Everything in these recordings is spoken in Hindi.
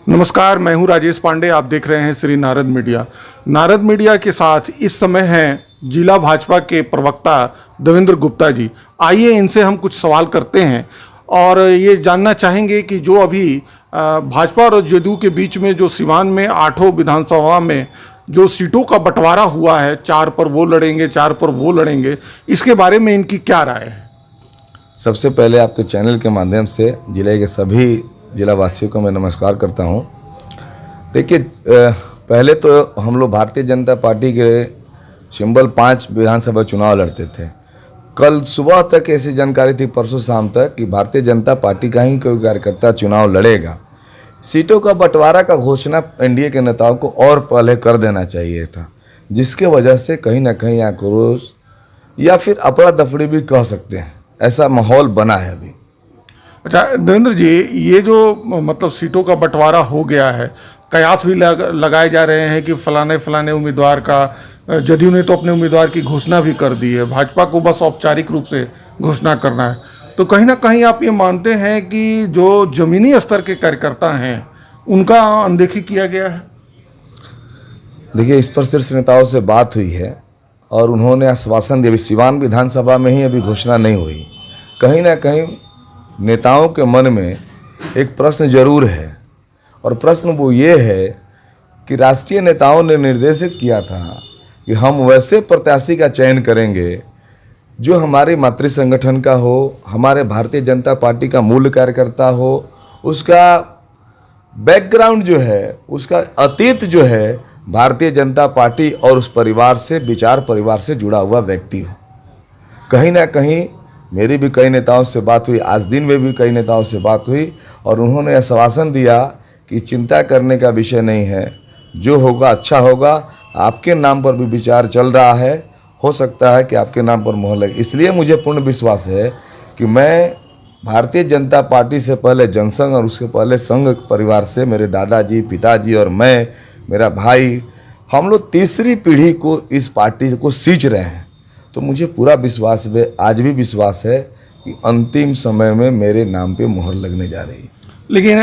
नमस्कार, मैं हूं राजेश पांडे। आप देख रहे हैं श्री नारद मीडिया। नारद मीडिया के साथ इस समय हैं जिला भाजपा के प्रवक्ता देवेंद्र गुप्ता जी। आइए इनसे हम कुछ सवाल करते हैं और ये जानना चाहेंगे कि जो अभी भाजपा और जदयू के बीच में जो सिवान में 8 विधानसभा में जो सीटों का बंटवारा हुआ है, 4 पर वो लड़ेंगे, 4 पर वो लड़ेंगे, इसके बारे में इनकी क्या राय है? सबसे पहले आपके चैनल के माध्यम से जिले के सभी जिलावासियों को मैं नमस्कार करता हूं। देखिए, पहले तो हम लोग भारतीय जनता पार्टी के सिंबल 5 विधानसभा चुनाव लड़ते थे। कल सुबह तक ऐसी जानकारी थी, परसों शाम तक, कि भारतीय जनता पार्टी का ही कोई कार्यकर्ता चुनाव लड़ेगा। सीटों का बंटवारा का घोषणा एनडीए के नेताओं को और पहले कर देना चाहिए था, जिसके वजह से कहीं ना कहीं आक्रोश या फिर अफरा दफड़ी भी कह सकते हैं, ऐसा माहौल बना है अभी। अच्छा देवेंद्र जी, ये जो मतलब सीटों का बंटवारा हो गया है, कयास भी लगाए जा रहे हैं कि फलाने उम्मीदवार का, जदयू ने तो अपने उम्मीदवार की घोषणा भी कर दी है, भाजपा को बस औपचारिक रूप से घोषणा करना है। तो कहीं ना कहीं आप ये मानते हैं कि जो जमीनी स्तर के कार्यकर्ता हैं उनका अनदेखी किया गया है? देखिए, इस पर शीर्ष नेताओं से बात हुई है और उन्होंने आश्वासन दिया। सिवान विधानसभा में ही अभी घोषणा नहीं हुई। कहीं ना कहीं नेताओं के मन में एक प्रश्न जरूर है, और प्रश्न वो ये है कि राष्ट्रीय नेताओं ने निर्देशित किया था कि हम वैसे प्रत्याशी का चयन करेंगे जो हमारे मातृ संगठन का हो, हमारे भारतीय जनता पार्टी का मूल कार्यकर्ता हो, उसका बैकग्राउंड जो है, उसका अतीत जो है भारतीय जनता पार्टी और उस परिवार से, विचार परिवार से जुड़ा हुआ व्यक्ति हो। कहीं ना कहीं मेरी भी कई नेताओं से बात हुई, आज दिन में भी कई नेताओं से बात हुई, और उन्होंने आश्वासन दिया कि चिंता करने का विषय नहीं है, जो होगा अच्छा होगा। आपके नाम पर भी विचार चल रहा है, हो सकता है कि आपके नाम पर मोहर लगे। इसलिए मुझे पूर्ण विश्वास है कि मैं भारतीय जनता पार्टी से पहले जनसंघ और उसके पहले संघ परिवार से, मेरे दादाजी, पिताजी और मैं, मेरा भाई, हम लोग तीसरी पीढ़ी को इस पार्टी को सींच रहे हैं। तो मुझे पूरा विश्वास है, आज भी विश्वास है कि अंतिम समय में मेरे नाम पे मोहर लगने जा रही है। लेकिन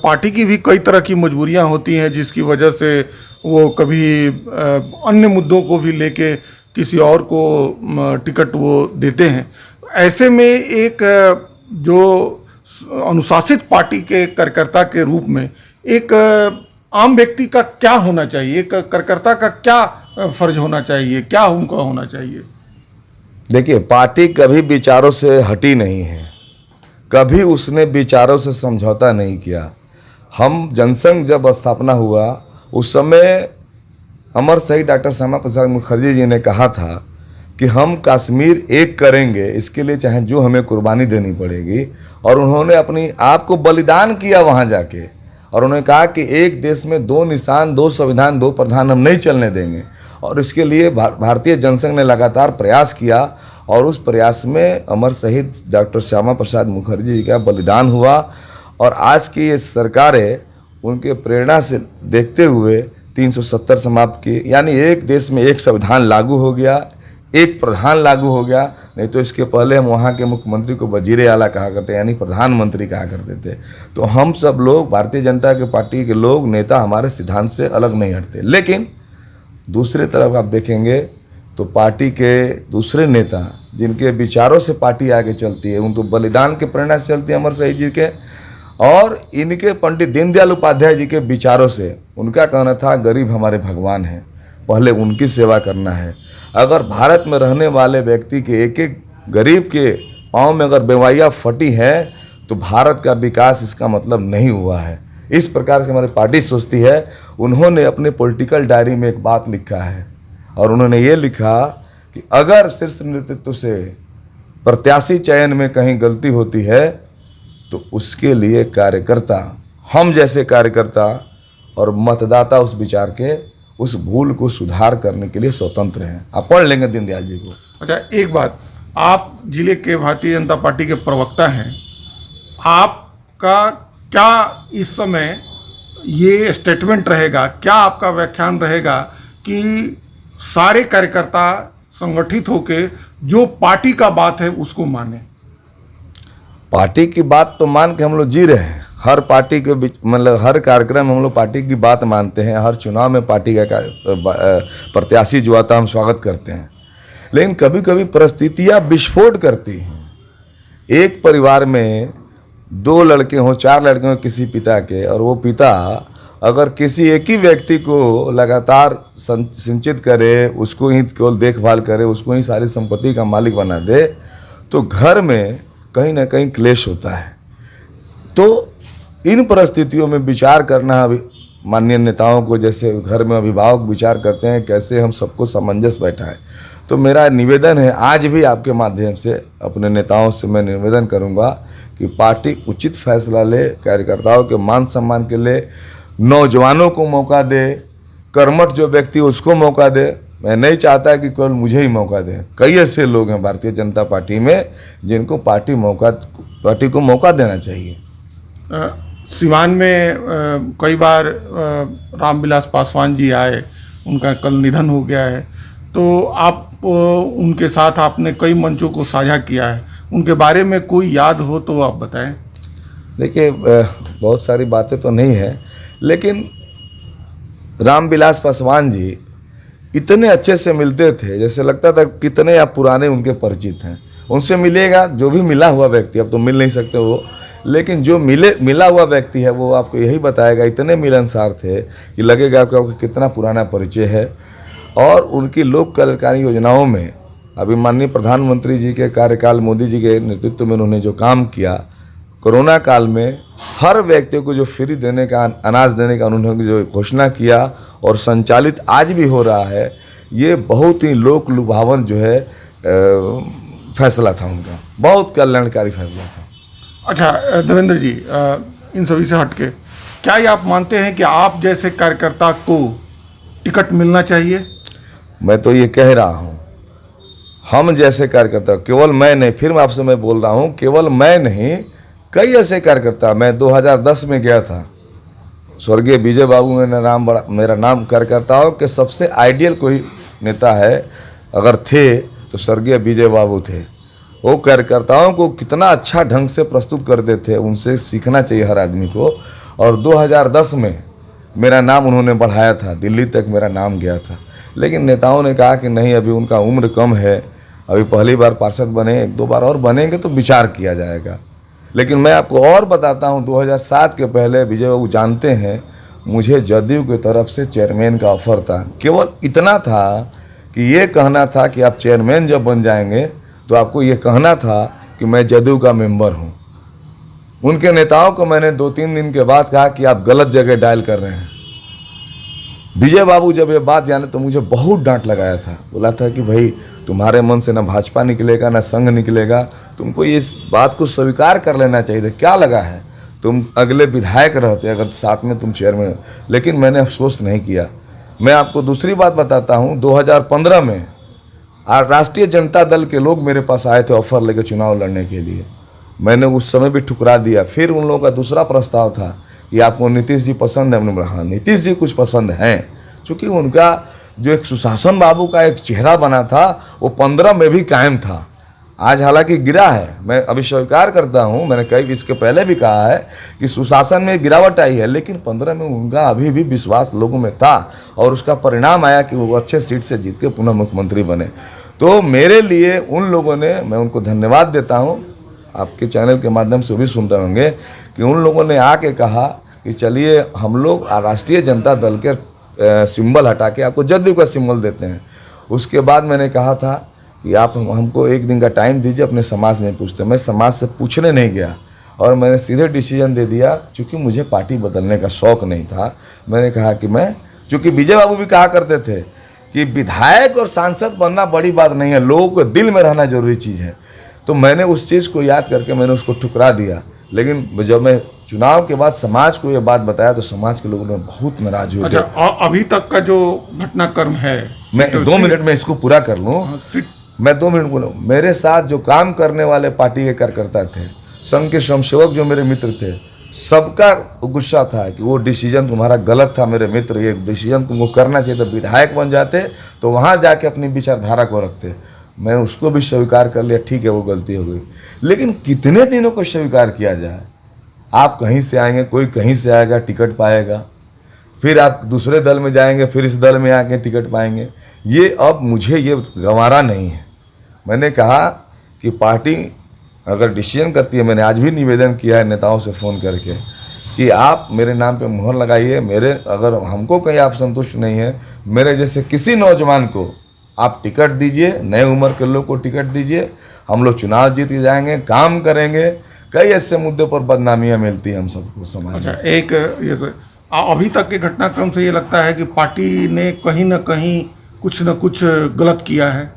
पार्टी की भी कई तरह की मजबूरियां होती हैं, जिसकी वजह से वो कभी अन्य मुद्दों को भी लेके किसी और को टिकट वो देते हैं। ऐसे में एक जो अनुशासित पार्टी के कार्यकर्ता के रूप में एक आम व्यक्ति का क्या होना चाहिए, एक कार्यकर्ता का क्या फर्ज होना चाहिए, क्या उनका होना चाहिए? देखिए, पार्टी कभी विचारों से हटी नहीं है, कभी उसने विचारों से समझौता नहीं किया। हम जनसंघ जब स्थापना हुआ उस समय अमर शहीद डॉक्टर श्यामा प्रसाद मुखर्जी जी ने कहा था कि हम कश्मीर एक करेंगे, इसके लिए चाहे जो हमें कुर्बानी देनी पड़ेगी। और उन्होंने अपनी आप को बलिदान किया वहाँ जाके, और उन्होंने कहा कि एक देश में 2 निशान, 2 संविधान, 2 प्रधान हम नहीं चलने देंगे। और इसके लिए भारतीय जनसंघ ने लगातार प्रयास किया, और उस प्रयास में अमर शहीद डॉक्टर श्यामा प्रसाद मुखर्जी जी का बलिदान हुआ। और आज की ये सरकारें उनके प्रेरणा से देखते हुए 370 समाप्त की, यानी एक देश में एक संविधान लागू हो गया, एक प्रधान लागू हो गया। नहीं तो इसके पहले हम वहाँ के मुख्यमंत्री को वजीर आला कहा करते, यानी प्रधानमंत्री कहा करते थे। तो हम सब लोग, भारतीय जनता के पार्टी के लोग, नेता हमारे सिद्धांत से अलग नहीं हटते। लेकिन दूसरी तरफ आप देखेंगे तो पार्टी के दूसरे नेता जिनके विचारों से पार्टी आगे चलती है, उनको बलिदान के प्रेरणा से चलती है, अमर शहीद जी के, और इनके पंडित दीनदयाल उपाध्याय जी के विचारों से। उनका कहना था गरीब हमारे भगवान हैं, पहले उनकी सेवा करना है। अगर भारत में रहने वाले व्यक्ति के एक एक गरीब के पाँव में अगर बेवाइयाँ फटी है तो भारत का विकास इसका मतलब नहीं हुआ है। इस प्रकार से हमारी पार्टी सोचती है। उन्होंने अपने पॉलिटिकल डायरी में एक बात लिखा है, और उन्होंने ये लिखा कि अगर शीर्ष नेतृत्व से प्रत्याशी चयन में कहीं गलती होती है तो उसके लिए कार्यकर्ता, हम जैसे कार्यकर्ता और मतदाता उस विचार के, उस भूल को सुधार करने के लिए स्वतंत्र हैं। आप पढ़ लेंगे दीनदयाल जी को। अच्छा, एक बात, आप जिले के भारतीय जनता पार्टी के प्रवक्ता हैं, आपका क्या इस समय ये स्टेटमेंट रहेगा, क्या आपका व्याख्यान रहेगा कि सारे कार्यकर्ता संगठित होकर जो पार्टी का बात है उसको माने? पार्टी की बात तो मान के हम लोग जी रहे हैं। हर पार्टी के मतलब हर कार्यक्रम में हम लोग पार्टी की बात मानते हैं, हर चुनाव में पार्टी का प्रत्याशी जो आता है हम स्वागत करते हैं। लेकिन कभी कभी परिस्थितियाँ विस्फोट करती हैं। एक परिवार में 2 लड़के हों, 4 लड़के हों किसी पिता के, और वो पिता अगर किसी एक ही व्यक्ति को लगातार सिंचित करे, उसको ही केवल देखभाल करे, उसको ही सारी संपत्ति का मालिक बना दे, तो घर में कहीं ना कहीं क्लेश होता है। तो इन परिस्थितियों में विचार करना माननीय नेताओं को, जैसे घर में अभिभावक विचार करते हैं कैसे हम सबको सामंजस्य बैठाएं। तो मेरा निवेदन है, आज भी आपके माध्यम से अपने नेताओं से मैं निवेदन करूंगा कि पार्टी उचित फैसला ले, कार्यकर्ताओं के मान सम्मान के लिए नौजवानों को मौका दे, कर्मठ जो व्यक्ति उसको मौका दे। मैं नहीं चाहता कि केवल मुझे ही मौका दे। कई ऐसे लोग हैं भारतीय जनता पार्टी में जिनको पार्टी को मौका देना चाहिए। सिवान में कई बार रामविलास पासवान जी आए, उनका कल निधन हो गया है, तो आप उनके साथ आपने कई मंचों को साझा किया है, उनके बारे में कोई याद हो तो आप बताएं। देखिए, बहुत सारी बातें तो नहीं है, लेकिन रामविलास पासवान जी इतने अच्छे से मिलते थे, जैसे लगता था कितने आप पुराने उनके परिचित हैं। उनसे मिलेगा, जो भी मिला हुआ व्यक्ति, अब तो मिल नहीं सकते वो, लेकिन जो मिला हुआ व्यक्ति है वो आपको यही बताएगा, इतने मिलनसार थे कि लगेगा आपको कितना पुराना परिचय है। और उनकी लोक कल्याणकारी योजनाओं में अभी माननीय प्रधानमंत्री जी के कार्यकाल, मोदी जी के नेतृत्व में उन्होंने जो काम किया, कोरोना काल में हर व्यक्ति को जो फ्री देने का, अनाज देने का उन्होंने जो घोषणा किया और संचालित आज भी हो रहा है, ये बहुत ही लोक लुभावन जो है फैसला था उनका, बहुत कल्याणकारी फैसला था। अच्छा देवेंद्र जी, इन सभी से हटके क्या ये आप मानते हैं कि आप जैसे कार्यकर्ता को टिकट मिलना चाहिए? मैं तो ये कह रहा हूँ, हम जैसे कार्यकर्ता, केवल मैं नहीं, फिर मैं आपसे मैं बोल रहा हूँ, केवल मैं नहीं, कई ऐसे कार्यकर्ता। मैं 2010 में गया था, स्वर्गीय विजय बाबू मेरा नाम कार्यकर्ताओं के सबसे आइडियल कोई नेता है अगर थे तो स्वर्गीय विजय बाबू थे। वो कार्यकर्ताओं को कितना अच्छा ढंग से प्रस्तुत करते थे, उनसे सीखना चाहिए हर आदमी को। और 2010 में मेरा नाम उन्होंने बढ़ाया था, दिल्ली तक मेरा नाम गया था, लेकिन नेताओं ने कहा कि नहीं, अभी उनका उम्र कम है, अभी पहली बार पार्षद बने, 1-2 बार और बनेंगे तो विचार किया जाएगा। लेकिन मैं आपको और बताता हूँ, 2007 के पहले विजय बाबू जानते हैं, मुझे जदयू की तरफ से चेयरमैन का ऑफर था। केवल इतना था कि ये कहना था कि आप चेयरमैन जब बन जाएंगे तो आपको ये कहना था कि मैं जदयू का मेंबर हूँ। उनके नेताओं को मैंने 2-3 दिन के बाद कहा कि आप गलत जगह डायल कर रहे हैं। विजय बाबू जब ये बात जाने तो मुझे बहुत डांट लगाया था, बोला था कि भाई तुम्हारे मन से ना भाजपा निकलेगा ना संघ निकलेगा, तुमको इस बात को स्वीकार कर लेना चाहिए था, क्या लगा है, तुम अगले विधायक रहते अगर साथ में तुम चेयरमैन। लेकिन मैंने अफसोस नहीं किया। मैं आपको दूसरी बात बताता हूँ, 2015 में राष्ट्रीय जनता दल के लोग मेरे पास आए थे ऑफर लेकर चुनाव लड़ने के लिए, मैंने उस समय भी ठुकरा दिया। फिर उन लोगों का दूसरा प्रस्ताव था कि आपको नीतीश जी पसंद है, हमने हाँ नीतीश जी कुछ पसंद हैं, चूँकि उनका जो एक सुशासन बाबू का एक चेहरा बना था वो 15 में भी कायम था। आज हालांकि गिरा है, मैं अभी स्वीकार करता हूँ, मैंने कई इसके पहले भी कहा है कि सुशासन में गिरावट आई है, लेकिन 15 में उनका अभी भी विश्वास लोगों में था और उसका परिणाम आया कि वो अच्छे सीट से जीत के पुनः मुख्यमंत्री बने। तो मेरे लिए उन लोगों ने, मैं उनको धन्यवाद देता हूँ, आपके चैनल के माध्यम से भी सुन रहे होंगे कि उन लोगों ने आके कहा कि चलिए हम लोग राष्ट्रीय जनता दल के सिंबल हटा के आपको जदयू का सिंबल देते हैं। उसके बाद मैंने कहा था कि आप हमको 1 दिन का टाइम दीजिए, अपने समाज में पूछते। मैं समाज से पूछने नहीं गया और मैंने सीधे डिसीजन दे दिया, क्योंकि मुझे पार्टी बदलने का शौक़ नहीं था। मैंने कहा कि मैं, चूँकि विजय बाबू भी कहा करते थे कि विधायक और सांसद बनना बड़ी बात नहीं है, लोगों को दिल में रहना जरूरी चीज़ है। तो मैंने उस चीज़ को याद करके मैंने उसको ठुकरा दिया। लेकिन जब मैं चुनाव के बाद समाज को ये बात बताया तो समाज के लोगों ने बहुत नाराज हुए। अच्छा, अभी तक का जो घटनाक्रम है, मैं 2 मिनट में इसको पूरा कर लूँ, मैं 2 मिनट बोलूँ। मेरे साथ जो काम करने वाले पार्टी के कार्यकर्ता थे, संघ के स्वयंसेवक जो मेरे मित्र थे, सबका गुस्सा था कि वो डिसीजन तुम्हारा गलत था मेरे मित्र, ये डिसीजन तुमको करना चाहिए था, विधायक बन जाते तो वहाँ जाके अपनी विचारधारा को रखते। मैं उसको भी स्वीकार कर लिया, ठीक है वो गलती हो गई, लेकिन कितने दिनों को स्वीकार किया जाए। आप कहीं से आएंगे, कोई कहीं से आएगा, टिकट पाएगा, फिर आप दूसरे दल में जाएंगे, फिर इस दल में आके टिकट पाएंगे। ये अब मुझे ये गंवारा नहीं है। मैंने कहा कि पार्टी अगर डिसीजन करती है, मैंने आज भी निवेदन किया है नेताओं से फ़ोन करके कि आप मेरे नाम पे मुहर लगाइए। मेरे अगर हमको कहीं आप संतुष्ट नहीं है, मेरे जैसे किसी नौजवान को आप टिकट दीजिए, नए उम्र के लोग को टिकट दीजिए, हम लोग चुनाव जीत के जाएंगे, काम करेंगे। कई ऐसे मुद्दों पर बदनामियाँ मिलती हैं हम सबको समाज में। अच्छा, एक ये तो अभी तक के घटनाक्रम से ये लगता है कि पार्टी ने कहीं ना कहीं कुछ न कुछ गलत किया है।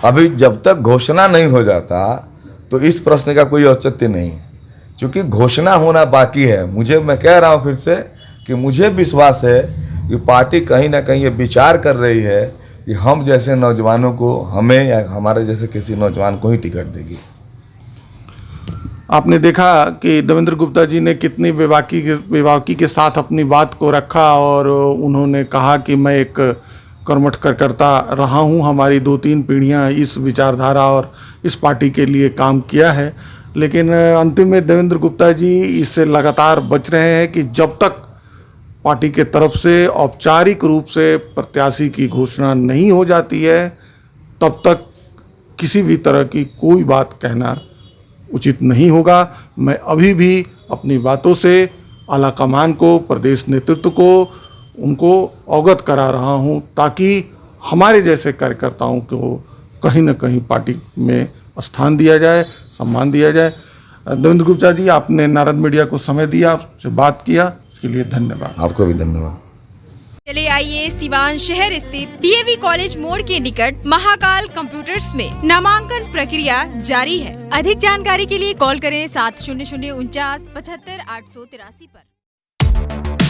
अभी जब तक घोषणा नहीं हो जाता तो इस प्रश्न का कोई औचित्य नहीं है, क्योंकि घोषणा होना बाकी है। मैं कह रहा हूँ फिर से कि मुझे विश्वास है कि पार्टी कहीं ना कहीं ये विचार कर रही है कि हम जैसे नौजवानों को, हमें या हमारे जैसे किसी नौजवान को ही टिकट देगी। आपने देखा कि देवेंद्र गुप्ता जी ने कितनी बेबाकी के साथ अपनी बात को रखा और उन्होंने कहा कि मैं एक कर्मठ कार्यकर्ता रहा हूं, हमारी 2-3 पीढ़ियां इस विचारधारा और इस पार्टी के लिए काम किया है। लेकिन अंतिम में देवेंद्र गुप्ता जी इससे लगातार बच रहे हैं कि जब तक पार्टी के तरफ से औपचारिक रूप से प्रत्याशी की घोषणा नहीं हो जाती है, तब तक किसी भी तरह की कोई बात कहना उचित नहीं होगा। मैं अभी भी अपनी बातों से आला कमान को, प्रदेश नेतृत्व को, उनको अवगत करा रहा हूं, ताकि हमारे जैसे कार्यकर्ताओं को कहीं ना कहीं पार्टी में स्थान दिया जाए, सम्मान दिया जाए। देवेंद्र गुप्ता जी, आपने नारद मीडिया को समय दिया, आपसे बात किया, उसके लिए धन्यवाद। आपको भी धन्यवाद। चले आइए सिवान शहर स्थित डीएवी कॉलेज मोड़ के निकट महाकाल कंप्यूटर्स में नामांकन प्रक्रिया जारी है। अधिक जानकारी के लिए कॉल करें 70049 75 883 पर।